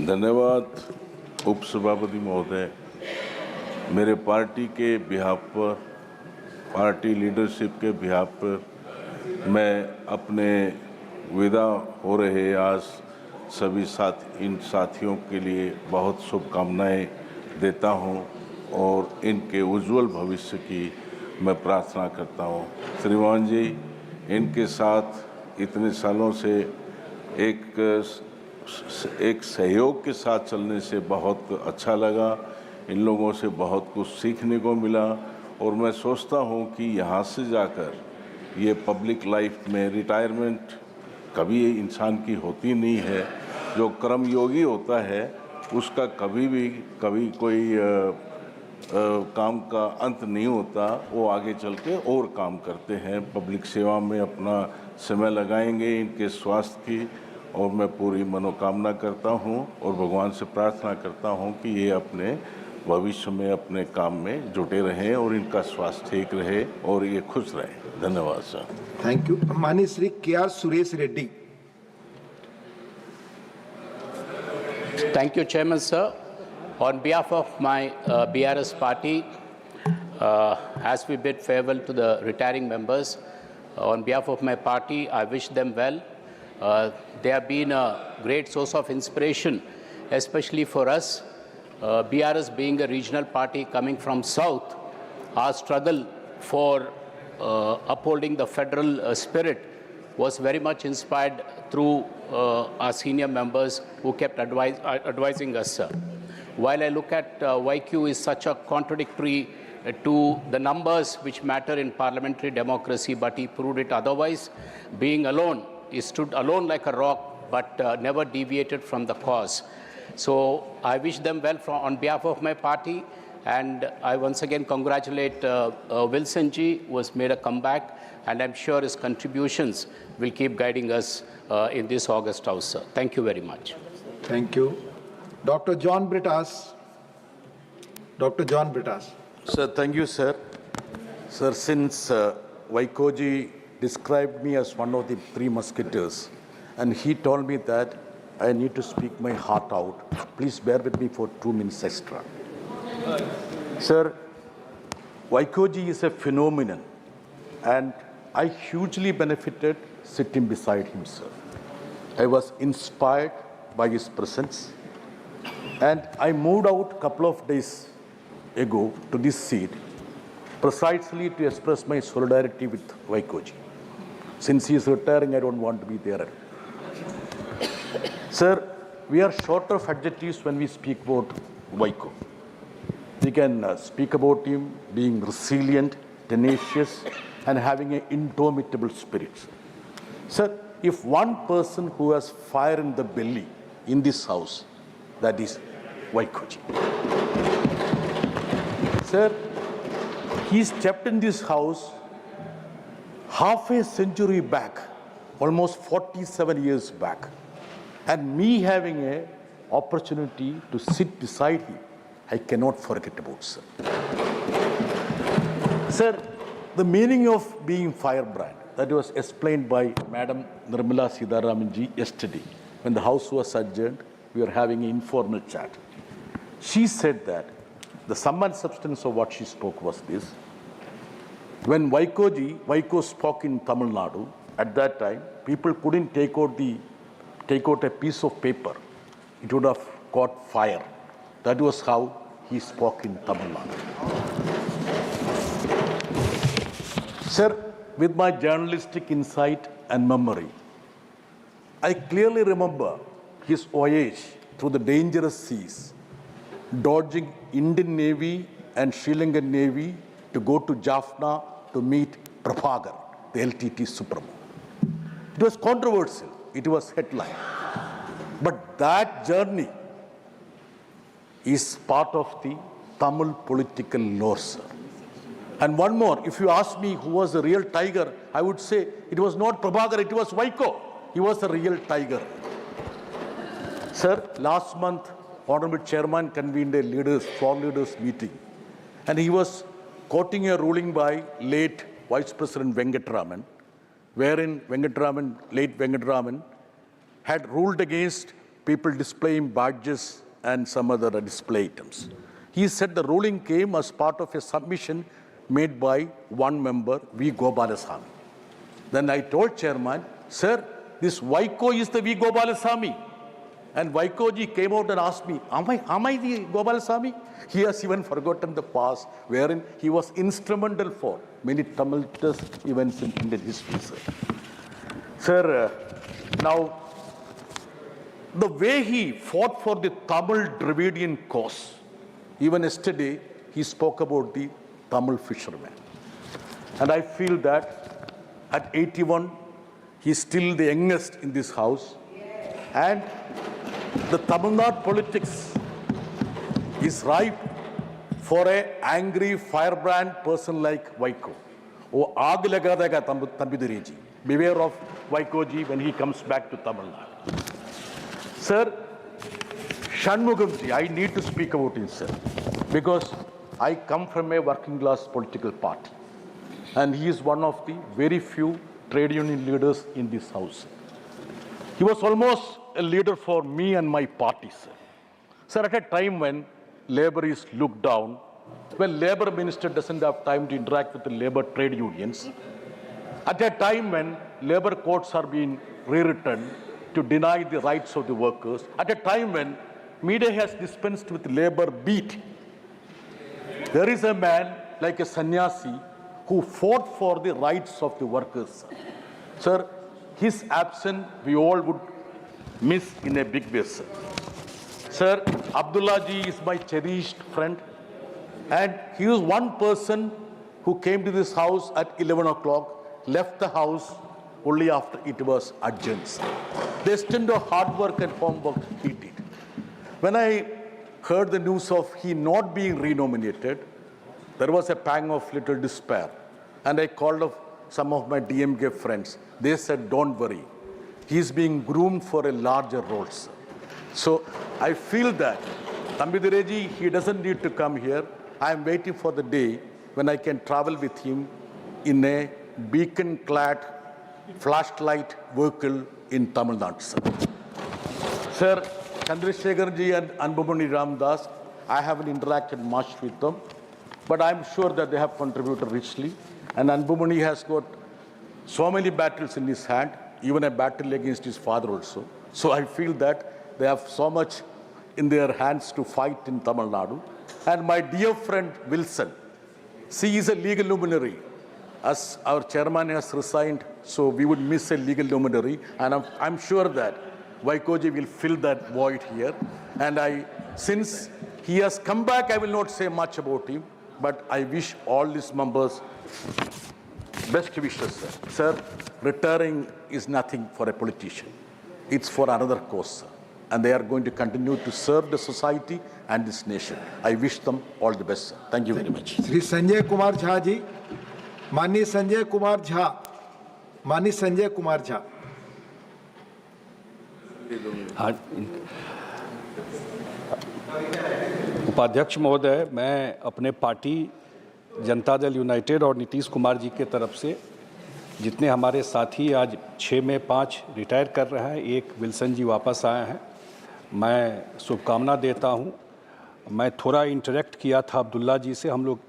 धन्यवाद उपसभापति महोदय। मेरे पार्टी के बिहाफ पर, पार्टी लीडरशिप के बिहाफ पर मैं अपने विदा हो रहे आज सभी इन साथियों के लिए बहुत शुभकामनाएं देता हूं और इनके उज्जवल भविष्य की मैं प्रार्थना करता हूं। श्रीमान जी, इनके साथ इतने सालों से एक सहयोग के साथ चलने से बहुत अच्छा लगा। इन लोगों से बहुत कुछ सीखने को मिला और मैं सोचता हूं कि यहाँ से जाकर ये पब्लिक लाइफ में रिटायरमेंट कभी इंसान की होती नहीं है। जो कर्मयोगी होता है उसका कभी कोई काम का अंत नहीं होता, वो आगे चल के और काम करते हैं, पब्लिक सेवा में अपना समय लगाएंगे। इनके स्वास्थ्य की और मैं पूरी मनोकामना करता हूं और भगवान से प्रार्थना करता हूं कि ये अपने भविष्य में अपने काम में जुटे रहें और इनका स्वास्थ्य ठीक रहे और ये खुश रहें। धन्यवाद सर। Thank you. माननीय Shri K R. Suresh Reddy. Thank you, Chairman, sir. On behalf of my BRS party, as we bid farewell to the retiring members, on behalf of my party, I wish them well. They have been a great source of inspiration, especially for us. BRS being a regional party coming from South, our struggle for upholding the federal spirit was very much inspired through our senior members who kept advising us, sir. While I look at YQ is such a contradictory to the numbers which matter in parliamentary democracy, but he proved it otherwise. Being alone, he stood alone like a rock, but never deviated from the cause. So I wish them well on behalf of my party, and I once again congratulate Wilson ji, who has made a comeback, and I'm sure his contributions will keep guiding us in this August House, sir. Thank you very much. Thank you. Dr. John Brittas. Dr. John Brittas. Sir, thank you, sir. Sir, since Vaikoji described me as one of the three musketeers, and he told me that I need to speak my heart out, please bear with me for 2 minutes extra. Sir, Vaikoji is a phenomenon, and I hugely benefited sitting beside him, sir. I was inspired by his presence, and I moved out a couple of days ago to this seat precisely to express my solidarity with Vaikoji. Since he is retiring, I don't want to be there. Sir, we are short of adjectives when we speak about Vaiko. We can speak about him being resilient, tenacious, and having an indomitable spirit. Sir, if one person who has fire in the belly in this house, that is Vaikoji. Sir, he stepped in this house half a century back, almost 47 years back, and me having an opportunity to sit beside him, I cannot forget about, sir. Sir, the meaning of being firebrand, that was explained by Madam Nirmala Sitharaman ji yesterday. When the house was adjourned, we were having an informal chat. She said that the sum and substance of what she spoke was this. When Vaiko spoke in Tamil Nadu, at that time, people couldn't take out a piece of paper. It would have caught fire. That was how he spoke in Tamil Nadu. Sir, with my journalistic insight and memory, I clearly remember his voyage through the dangerous seas, dodging Indian Navy and Sri Lankan Navy to go to Jaffna to meet Prabhakar, the LTT Supremo. It was controversial. It was headline. But that journey is part of the Tamil political lore, sir. And one more, if you ask me who was the real tiger, I would say it was not Prabhakar, it was Vaiko. He was the real tiger. Sir, last month, Honorable Chairman convened a four leaders meeting, and he was quoting a ruling by late Vice President Venkatraman, wherein late Venkatraman had ruled against people displaying badges and some other display items. He said the ruling came as part of a submission made by one member, V. Gopalasamy. Then I told chairman, sir, this Vaiko is the V. Gopalasamy. And Vaikoji came out and asked me, am I the Gopalasamy? He has even forgotten the past, wherein he was instrumental for many tumultuous events in Indian history, sir. Sir, now, the way he fought for the Tamil Dravidian cause, even yesterday, he spoke about the Tamil fishermen. And I feel that at 81, he's still the youngest in this house. And the Tamil Nadu politics is ripe for an angry, firebrand person like Vaiko. Oh, aag laga dega Thambidurai ji. Beware of Vaiko ji when he comes back to Tamil Nadu. Sir, Shanmugam ji, I need to speak about him, sir, because I come from a working class political party. And he is one of the very few trade union leaders in this house. He was almost a leader for me and my party, sir. Sir, at a time when labor is looked down, when labor minister doesn't have time to interact with the labor trade unions, at a time when labor courts are being rewritten to deny the rights of the workers, at a time when media has dispensed with labor beat, there is a man like a sannyasi who fought for the rights of the workers. Sir, his absence we all would miss in a big way, sir. Sir, Abdullah ji is my cherished friend, and he was one person who came to this house at 11 o'clock, left the house only after it was adjourned, sir. The extent of hard work and homework he did. When I heard the news of he not being renominated, there was a pang of little despair. And I called up some of my DMK friends. They said, don't worry. He's being groomed for a larger role, sir. So I feel that Thambidurai ji, he doesn't need to come here. I am waiting for the day when I can travel with him in a beacon-clad flashlight vehicle in Tamil Nadu, sir. Sir, Chandrasekhar ji and Anbumani Ramdas, I haven't interacted much with them, but I'm sure that they have contributed richly. And Anbumani has got so many battles in his hand, even a battle against his father also. So I feel that they have so much in their hands to fight in Tamil Nadu. And my dear friend Wilson, she is a legal luminary. As our chairman has resigned, so we would miss a legal luminary. And I'm sure that Vaikoji will fill that void here. And since he has come back, I will not say much about him, but I wish all these members best wishes, sir. Sir, retiring is nothing for a politician. It's for another cause, sir. And they are going to continue to serve the society and this nation. I wish them all the best, sir. Thank you very much. Shri Sanjay Kumar Jha ji, माननीय संजय कुमार झा, माननीय संजय कुमार झा। उपाध्यक्ष महोदय, मैं अपने party Janata Dal United और नीतीश कुमार जी के तरफ से जितने हमारे साथी आज 6 में 5 रिटायर कर रहे हैं, एक विल्सन जी वापस आए हैं, मैं शुभकामना देता हूं। मैं थोड़ा इंटरेक्ट किया था अब्दुल्ला जी से, हम लोग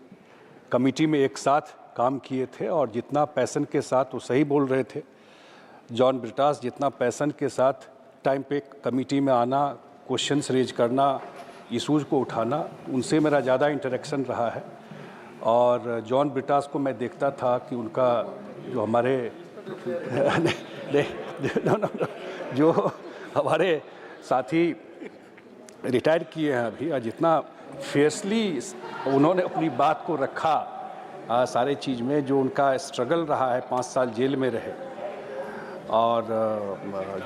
कमेटी में एक साथ काम किए थे और जितना पैशन के साथ, वो सही बोल रहे थे जॉन ब्रिटास, जितना पैशन के साथ टाइम पे कमेटी में आना, क्वेश्चंस रेज करना, इशूज़ को उठाना, उनसे मेरा ज़्यादा इंटरेक्शन रहा है। और जॉन ब्रिटास को मैं देखता था कि उनका जो हमारे जो हमारे साथी रिटायर किए हैं अभी, जितना फेयरली उन्होंने अपनी बात को रखा सारे चीज़ में, जो उनका स्ट्रगल रहा है, 5 साल जेल में रहे और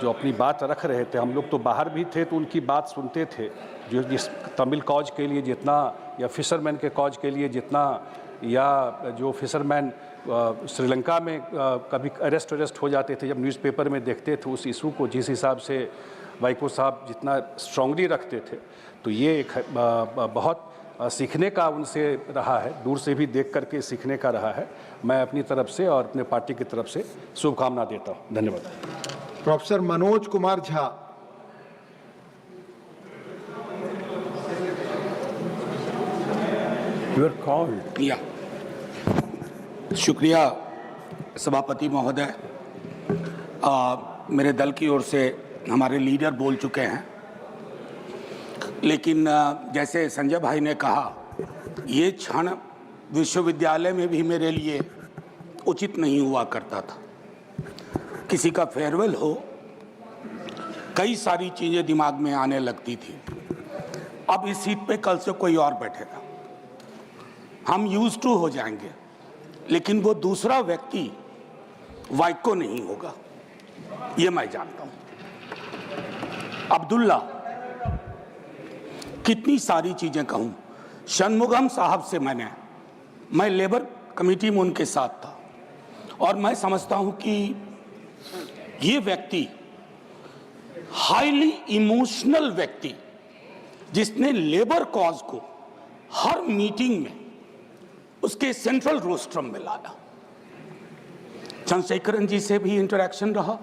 जो अपनी बात रख रहे थे, हम लोग तो बाहर भी थे तो उनकी बात सुनते थे, जो जिस तमिल कॉज के लिए जितना, या फिशरमैन के कॉज के लिए जितना, या जो फिशरमैन श्रीलंका में कभी अरेस्ट हो जाते थे, जब न्यूज़पेपर में देखते थे उस इशू को, जिस हिसाब से वाइको साहब जितना स्ट्रांगली रखते थे, तो ये एक बहुत सीखने का उनसे रहा है, दूर से भी देख करके सीखने का रहा है। मैं अपनी तरफ से और अपने पार्टी की तरफ से शुभकामना देता हूँ। धन्यवाद। Professor Manoj Kumar Jha. You are called. या शुक्रिया सभापति महोदय। मेरे दल की ओर से हमारे लीडर बोल चुके हैं, लेकिन जैसे संजय भाई ने कहा, ये क्षण विश्वविद्यालय में भी मेरे लिए उचित नहीं हुआ करता था। किसी का फेयरवेल हो, कई सारी चीज़ें दिमाग में आने लगती थी। अब इस सीट पे कल से कोई और बैठेगा, हम यूज टू हो जाएंगे, लेकिन वो दूसरा व्यक्ति वाइको नहीं होगा, ये मैं जानता हूं। अब्दुल्ला, कितनी सारी चीजें कहूं। षणमुगम साहब से मैं लेबर कमेटी में उनके साथ था, और मैं समझता हूं कि ये व्यक्ति हाईली इमोशनल व्यक्ति, जिसने लेबर कॉज को हर मीटिंग में उसके सेंट्रल रोस्ट्रम में लाया। चंद्रशेखरन जी से भी इंटरेक्शन रहा,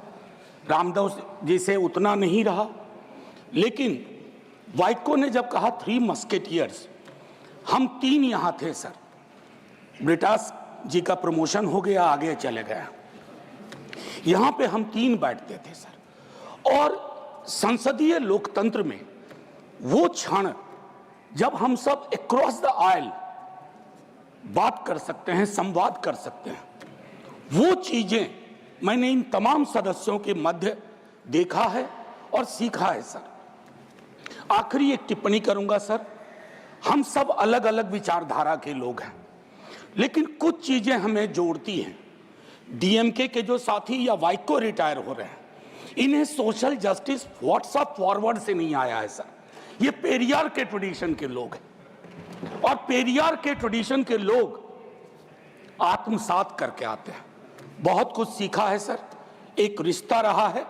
रामदास जी से उतना नहीं रहा, लेकिन वाइको ने जब कहा 3 मस्केटियर्स, हम 3 यहाँ थे सर। ब्रिटास जी का प्रमोशन हो गया, आगे चले गए, यहाँ पे हम 3 बैठते थे सर। और संसदीय लोकतंत्र में वो क्षण जब हम सब अक्रॉस द आयल बात कर सकते हैं, संवाद कर सकते हैं, वो चीजें मैंने इन तमाम सदस्यों के मध्य देखा है और सीखा है सर। आखिरी एक टिप्पणी करूंगा सर, हम सब अलग अलग विचारधारा के लोग हैं, लेकिन कुछ चीजें हमें जोड़ती हैं। डीएमके के जो साथी या वाइको रिटायर हो रहे हैं, इन्हें सोशल जस्टिस व्हाट्सएप फॉरवर्ड से नहीं आया है सर, ये पेरियार के ट्रेडिशन के लोग हैं, और पेरियार के ट्रेडिशन के लोग आत्मसात करके आते हैं। बहुत कुछ सीखा है सर, एक रिश्ता रहा है,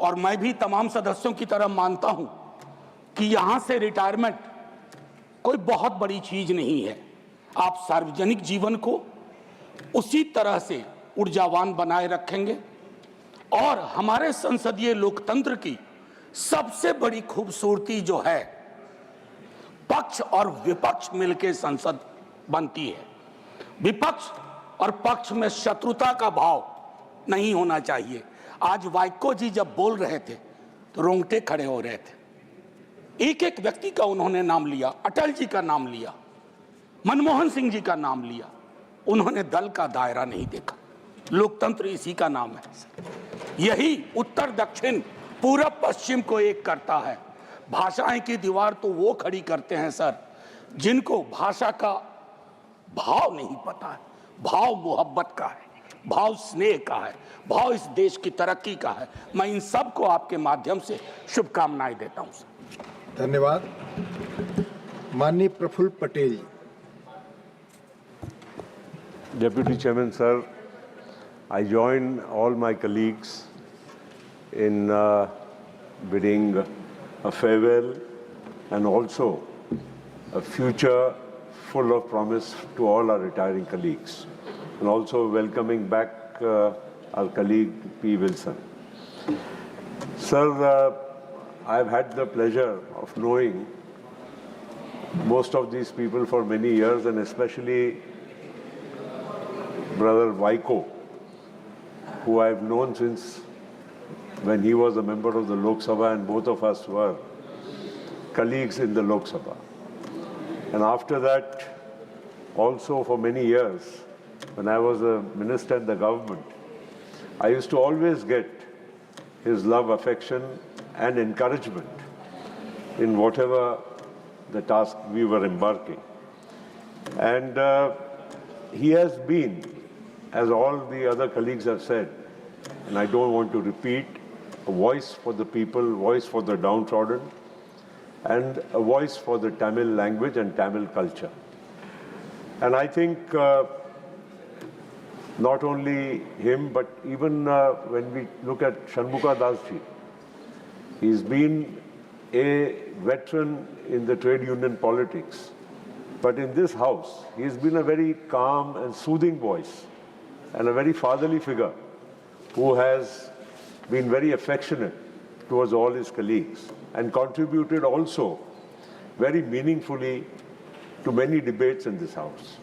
और मैं भी तमाम सदस्यों की तरह मानता हूं कि यहां से रिटायरमेंट कोई बहुत बड़ी चीज नहीं है। आप सार्वजनिक जीवन को उसी तरह से ऊर्जावान बनाए रखेंगे, और हमारे संसदीय लोकतंत्र की सबसे बड़ी खूबसूरती जो है, पक्ष और विपक्ष मिलकर संसद बनती है। विपक्ष और पक्ष में शत्रुता का भाव नहीं होना चाहिए। आज वाइको जी जब बोल रहे थे तो रोंगटे खड़े हो रहे थे। एक एक व्यक्ति का उन्होंने नाम लिया, अटल जी का नाम लिया, मनमोहन सिंह जी का नाम लिया। उन्होंने दल का दायरा नहीं देखा। लोकतंत्र इसी का नाम है। यही उत्तर दक्षिण पूरब पश्चिम को एक करता है। भाषाएं की दीवार तो वो खड़ी करते हैं सर, जिनको भाषा का भाव नहीं पता है। भाव मोहब्बत का है, भाव स्नेह का है, भाव इस देश की तरक्की का है। मैं इन सब को आपके माध्यम से शुभकामनाएं देता हूं सर। धन्यवाद। माननीय प्रफुल्ल पटेल जी। Deputy Chairman, sir, I join all my colleagues in bidding a farewell and also a future full of promise to all our retiring colleagues, and also welcoming back our colleague P. Wilson. Sir, I've had the pleasure of knowing most of these people for many years, and especially Brother Vaiko, who I've known since when he was a member of the Lok Sabha, and both of us were colleagues in the Lok Sabha. And after that, also for many years, when I was a minister in the government, I used to always get his love, affection, and encouragement in whatever the task we were embarking. And he has been, as all the other colleagues have said, and I don't want to repeat, a voice for the people, voice for the downtrodden, and a voice for the Tamil language and Tamil culture. And I think not only him, but even when we look at Shanmukha Das ji, he's been a veteran in the trade union politics. But in this house, he's been a very calm and soothing voice, and a very fatherly figure who has been very affectionate towards all his colleagues and contributed also very meaningfully to many debates in this House.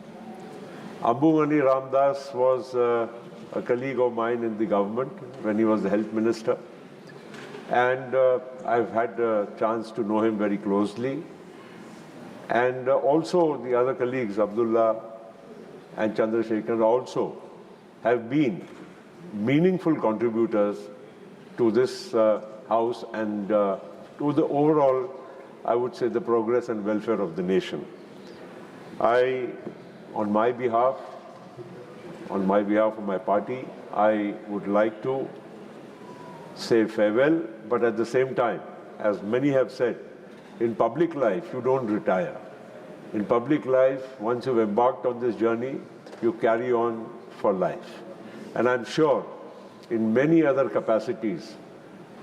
Ambumani Ramdas was a colleague of mine in the government when he was the health minister. And I've had a chance to know him very closely. And also the other colleagues, Abdullah and Chandrasekhar, also have been meaningful contributors to this House and to the overall, I would say, the progress and welfare of the nation. I, on my behalf of my party, I would like to say farewell, but at the same time, as many have said, in public life, you don't retire. In public life, once you've embarked on this journey, you carry on for life. And I'm sure in many other capacities,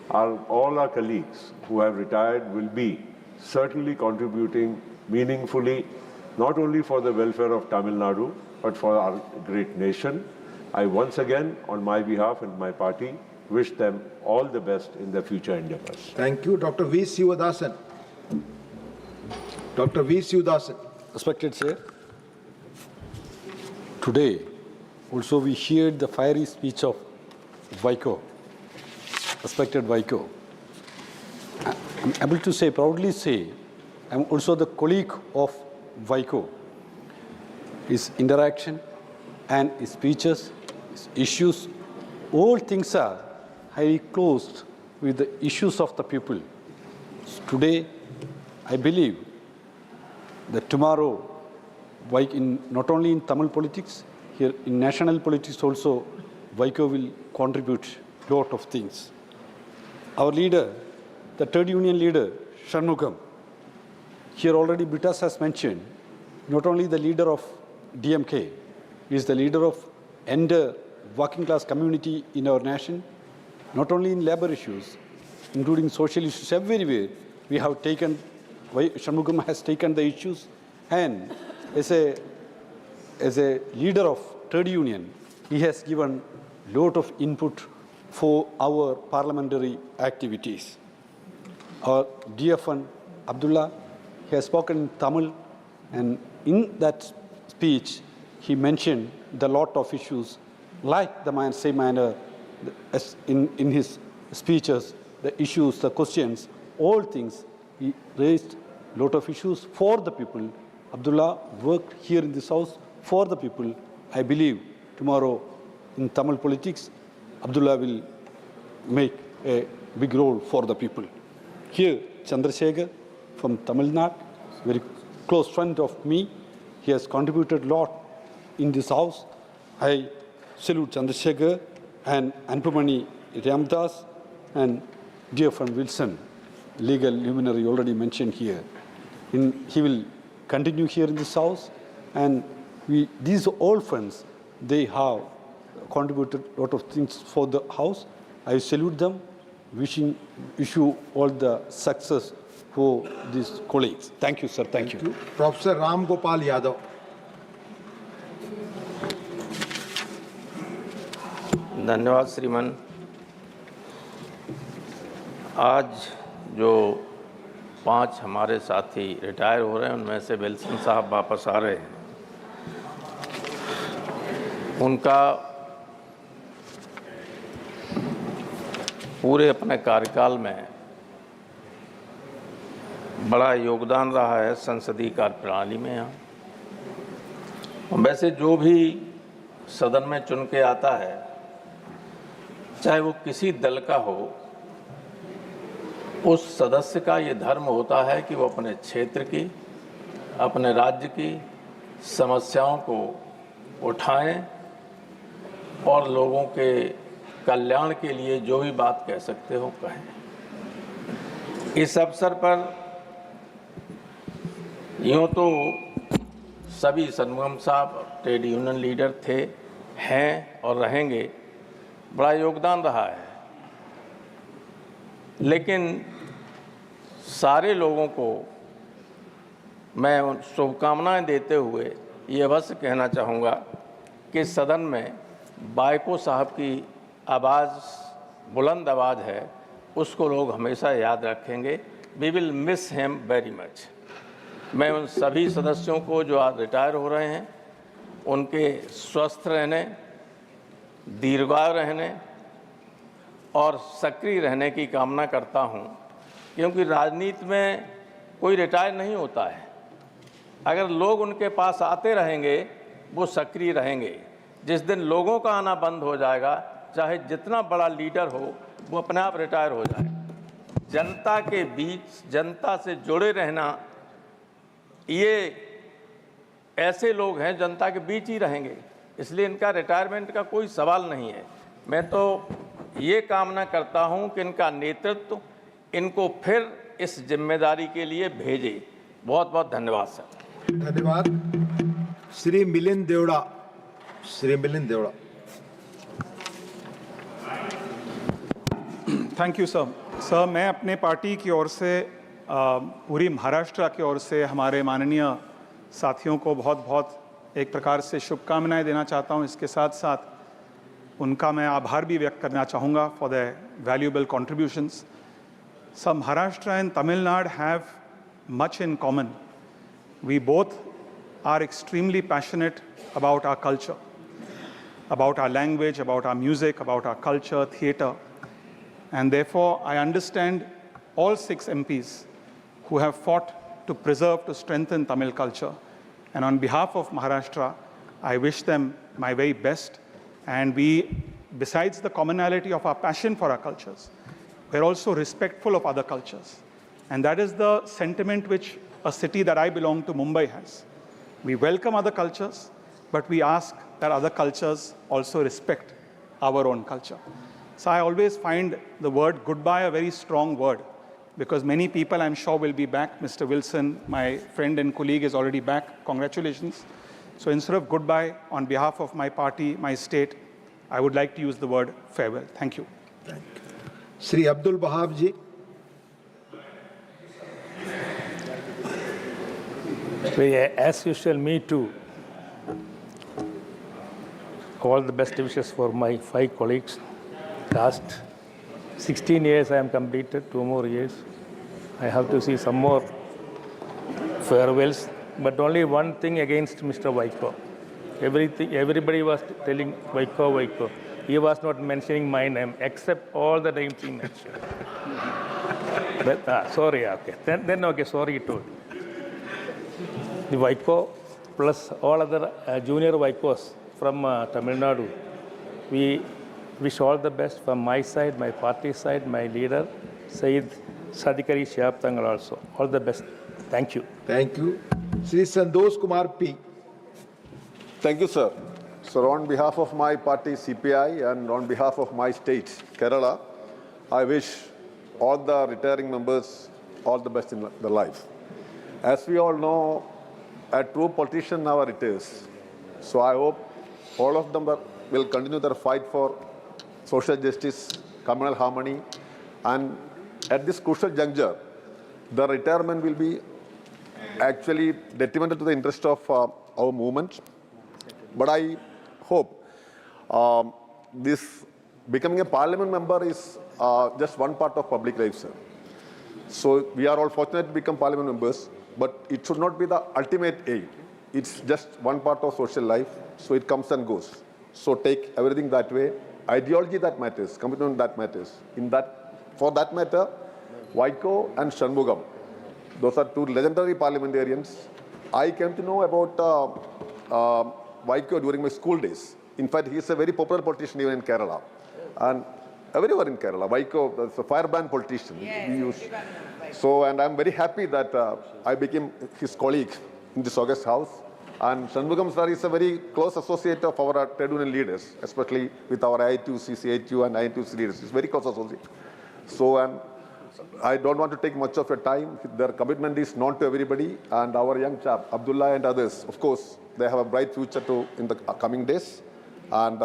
all our colleagues who have retired will be certainly contributing meaningfully, not only for the welfare of Tamil Nadu, but for our great nation. I once again, on my behalf and my party, wish them all the best in their future endeavors. Thank you. Dr. V. Sivadasan. Dr. V. Sivadasan. Respected Chair, today also we heard the fiery speech of Vaiko, respected Vaiko. I'm able to say, proudly say, I'm also the colleague of Vaiko. His interaction and his speeches, his issues, all things are highly closed with the issues of the people. Today, I believe that tomorrow, not only in Tamil politics, here in national politics also, Vaiko will contribute a lot of things. Our leader, the trade union leader, Shanmugam, here already Britas has mentioned, not only the leader of DMK, he is the leader of entire working class community in our nation, not only in labor issues, including social issues everywhere. We have taken, Shanmugam has taken the issues, and as a leader of trade union, he has given a lot of input for our parliamentary activities. Our dear friend Abdullah, he has spoken in Tamil, and in that speech, he mentioned the lot of issues, like the same manner as in his speeches, the issues, the questions, all things. He raised a lot of issues for the people. Abdullah worked here in this House for the people. I believe tomorrow in Tamil politics, Abdullah will make a big role for the people. Here, Chandrasekhar from Tamil Nadu, very close friend of me. He has contributed a lot in this House. I salute Chandrasekhar and Anpumani Ramdas and dear friend Wilson, legal luminary already mentioned here. He will continue here in this House, and these all friends, they have contributed a lot of things for the House. I salute them, wish you all the success for these colleagues. Thank you, sir. Thank you. Professor Ram Gopal Yadav. धन्यवाद श्रीमान। आज जो 5 हमारे साथी retire हो रहे हैं, उनमें से विल्सन साहब वापस आ रहे हैं। उनका पूरे अपने कार्यकाल में बड़ा योगदान रहा है संसदीय कार्यप्रणाली में। यहाँ वैसे जो भी सदन में चुन के आता है, चाहे वो किसी दल का हो, उस सदस्य का ये धर्म होता है कि वो अपने क्षेत्र की, अपने राज्य की समस्याओं को उठाएं और लोगों के कल्याण के लिए जो भी बात कह सकते हो कहें। इस अवसर पर यूँ तो सभी षणमुगम साहब ट्रेड यूनियन लीडर थे, हैं और रहेंगे, बड़ा योगदान रहा है, लेकिन सारे लोगों को मैं शुभकामनाएं देते हुए ये अवश्य कहना चाहूँगा कि सदन में वाइको साहब की आवाज़ बुलंद आवाज़ है, उसको लोग हमेशा याद रखेंगे। We will miss him very much. मैं उन सभी सदस्यों को जो आज रिटायर हो रहे हैं उनके स्वस्थ रहने, दीर्घायु रहने और सक्रिय रहने की कामना करता हूं, क्योंकि राजनीति में कोई रिटायर नहीं होता है। अगर लोग उनके पास आते रहेंगे वो सक्रिय रहेंगे। जिस दिन लोगों का आना बंद हो जाएगा, चाहे जितना बड़ा लीडर हो वो अपने आप रिटायर हो जाए। जनता के बीच, जनता से जुड़े रहना, ये ऐसे लोग हैं जनता के बीच ही रहेंगे, इसलिए इनका रिटायरमेंट का कोई सवाल नहीं है। मैं तो ये कामना करता हूं कि इनका नेतृत्व इनको फिर इस जिम्मेदारी के लिए भेजे। बहुत बहुत धन्यवाद सर। धन्यवाद। Shri Milind Deora. Shri Milind Deora. Thank you sir. Sir, मैं अपने पार्टी की ओर से पूरी महाराष्ट्र की ओर से हमारे माननीय साथियों को बहुत बहुत एक प्रकार से शुभकामनाएं देना चाहता हूं। इसके साथ साथ उनका मैं आभार भी व्यक्त करना चाहूँगा for the valuable contributions. So Maharashtra and Tamil Nadu have much in common. We both are extremely passionate about our culture, about our language, about our music, about our culture, theatre. And therefore, I understand all 6 MPs who have fought to preserve, to strengthen Tamil culture. And on behalf of Maharashtra, I wish them my very best. And we, besides the commonality of our passion for our cultures, we're also respectful of other cultures. And that is the sentiment which a city that I belong to, Mumbai, has. We welcome other cultures, but we ask that other cultures also respect our own culture. So I always find the word goodbye a very strong word, because many people, I'm sure, will be back. Mr. Wilson, my friend and colleague, is already back. Congratulations. So instead of goodbye, on behalf of my party, my state, I would like to use the word farewell. Thank you. Thank you. Shri Abdul Wahab ji. As usual, me too. All the best wishes for my 5 colleagues. Last 16 years I am completed, 2 more years. I have to see some more farewells, but only one thing against Mr. Vaiko. Everybody was telling Vaiko, Vaiko. He was not mentioning my name, except all the names he mentioned. But, sorry, okay. Then okay, sorry too. The Vaiko plus all other junior Vaikos from Tamil Nadu, we wish all the best from my side, my party side, my leader, Syed Sadikari Shihab Thangal also. All the best. Thank you. Thank you. Shri Santosh Kumar P. Thank you, sir. Sir, on behalf of my party, CPI, and on behalf of my state, Kerala, I wish all the retiring members all the best in their life. As we all know, a true politician now retires. So I hope all of them will continue their fight for social justice, communal harmony, and at this crucial juncture, the retirement will be actually detrimental to the interest of our movement. But I hope this becoming a parliament member is just one part of public life, sir. So we are all fortunate to become parliament members, but it should not be the ultimate aim. It's just one part of social life, so it comes and goes. So take everything that way. Ideology that matters, commitment that matters. For that matter, Vaiko and Shanmugam, those are 2 legendary parliamentarians. I came to know about Vaiko during my school days. In fact, he is a very popular politician even in Kerala. And everywhere in Kerala, Vaiko is a firebrand politician. Yes, so, and I'm very happy that I became his colleague in this August House. And Shanmugam sir is a very close associate of our trade union leaders, especially with our IITUC, CITU and IITUC leaders. He's very close associate. So, and I don't want to take much of your time. Their commitment is known to everybody. And our young chap, Abdullah and others, of course, they have a bright future in the coming days. And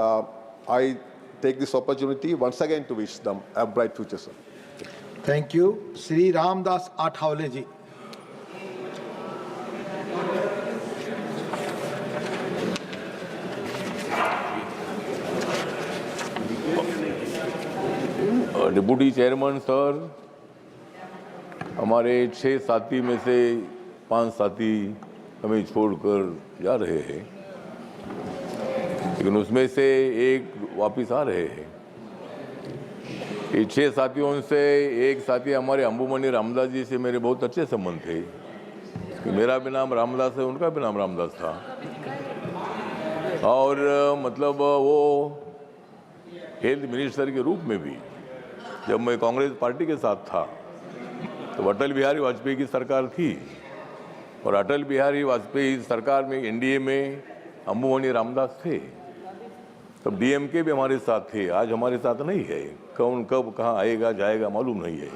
I take this opportunity once again to wish them a bright future, sir. Thank you. Shri Ramdas Athawale ji. Deputy chairman sir, हमारे 6 साथी में से 5 साथी हमें छोड़कर जा रहे हैं, लेकिन उसमें से एक वापस आ रहे हैं। ये 6 साथियों से एक साथी हमारे अंबुमणि रामदास जी से मेरे बहुत अच्छे संबंध थे। मेरा भी नाम रामदास है, उनका भी नाम रामदास था। और मतलब वो हेल्थ मिनिस्टर के रूप में भी जब मैं कांग्रेस पार्टी के साथ था तो अटल बिहारी वाजपेयी की सरकार थी, और अटल बिहारी वाजपेयी सरकार में एनडीए में अंबुमणि रामदास थे। तब डीएमके भी हमारे साथ थे, आज हमारे साथ नहीं है। कौन कब कहाँ आएगा जाएगा मालूम नहीं है।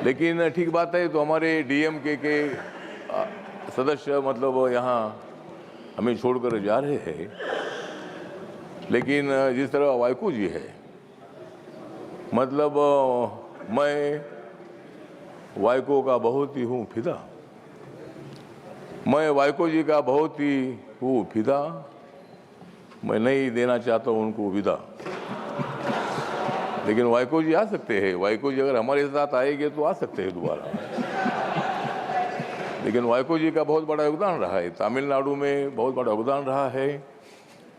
लेकिन ठीक बात है, तो हमारे डीएमके के सदस्य मतलब यहाँ हमें छोड़कर जा रहे हैं। लेकिन जिस तरह वाइको जी है, मतलब मैं वाइको का बहुत ही हूँ फिदा, मैं वाइको जी का बहुत ही हूँ फिदा, मैं नहीं देना चाहता हूँ उनको विदा। लेकिन वाइको जी आ सकते हैं, वाइको जी अगर हमारे साथ आएंगे तो आ सकते हैं दोबारा। लेकिन वाइको जी का बहुत बड़ा योगदान रहा है, तमिलनाडु में बहुत बड़ा योगदान रहा है।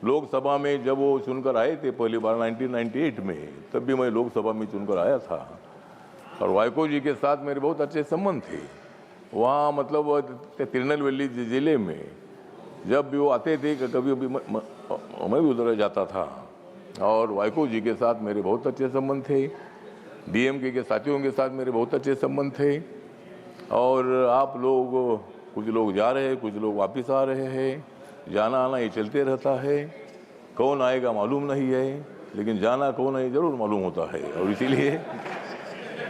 लोकसभा में जब वो चुनकर आए थे पहली बार 1998 में, तब भी मैं लोकसभा में चुनकर आया था, और वाइको जी के साथ मेरे बहुत अच्छे संबंध थे। वहाँ मतलब तिरुनेलवेली जिले में जब भी वो आते थे, कभी कभी मैं भी उधर जाता था, और वाइको जी के साथ मेरे बहुत अच्छे संबंध थे। डीएमके के साथियों के साथ मेरे बहुत अच्छे संबंध थे। और आप लोग, कुछ लोग जा रहे हैं, कुछ लोग वापस आ रहे हैं, जाना आना ये चलते रहता है। कौन आएगा मालूम नहीं है, लेकिन जाना कौन है ज़रूर मालूम होता है। और इसीलिए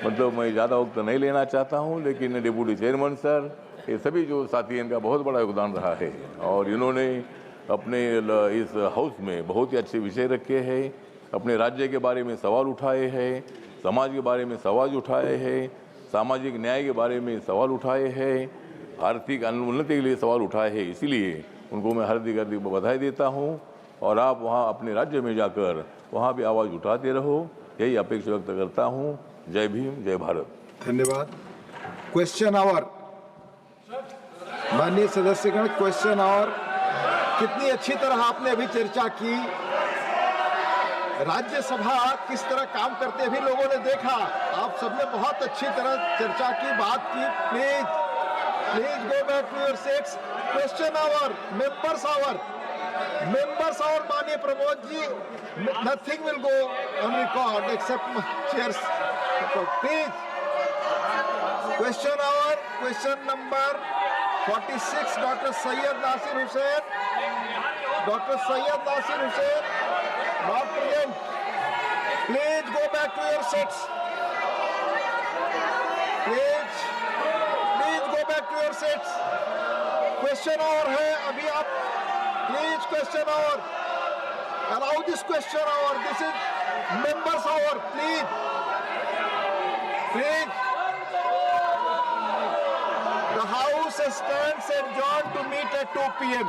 मतलब मैं ज़्यादा वक्त नहीं लेना चाहता हूँ, लेकिन डिप्टी चेयरमैन सर, ये सभी जो साथी, इनका बहुत बड़ा योगदान रहा है, और इन्होंने अपने इस हाउस में बहुत ही अच्छे विषय रखे हैं। अपने राज्य के बारे में सवाल उठाए हैं, समाज के बारे में सवाल उठाए हैं, सामाजिक न्याय के बारे में सवाल उठाए हैं, आर्थिक उन्नति के लिए सवाल उठाए हैं। इसीलिए उनको मैं हार्दिक हार्दिक बधाई देता हूँ। और आप वहाँ अपने राज्य में जाकर वहाँ भी आवाज़ उठाते रहो, यही अपेक्षा व्यक्त करता हूँ। जय भीम, जय भारत। धन्यवाद। क्वेश्चन आवर, माननीय सदस्यगण, क्वेश्चन आवर। कितनी अच्छी तरह आपने अभी चर्चा की, राज्यसभा किस तरह काम करते अभी लोगों ने देखा। आप सबने बहुत अच्छी तरह चर्चा की, बात की। Please go back to your seats. Question hour, members hour, members hour. माननीय Pramod ji, nothing will go on record except chair's. Please, question hour, question number 46, doctor Syed Nasir Hussain. Doctor Syed Nasir Hussain not present. Please go back to your seats. Please go back to your seats. Question hour है अभी आप, please question hour. Allow this question hour. This is members hour. Please. The house stands adjourned to meet at 2 p.m.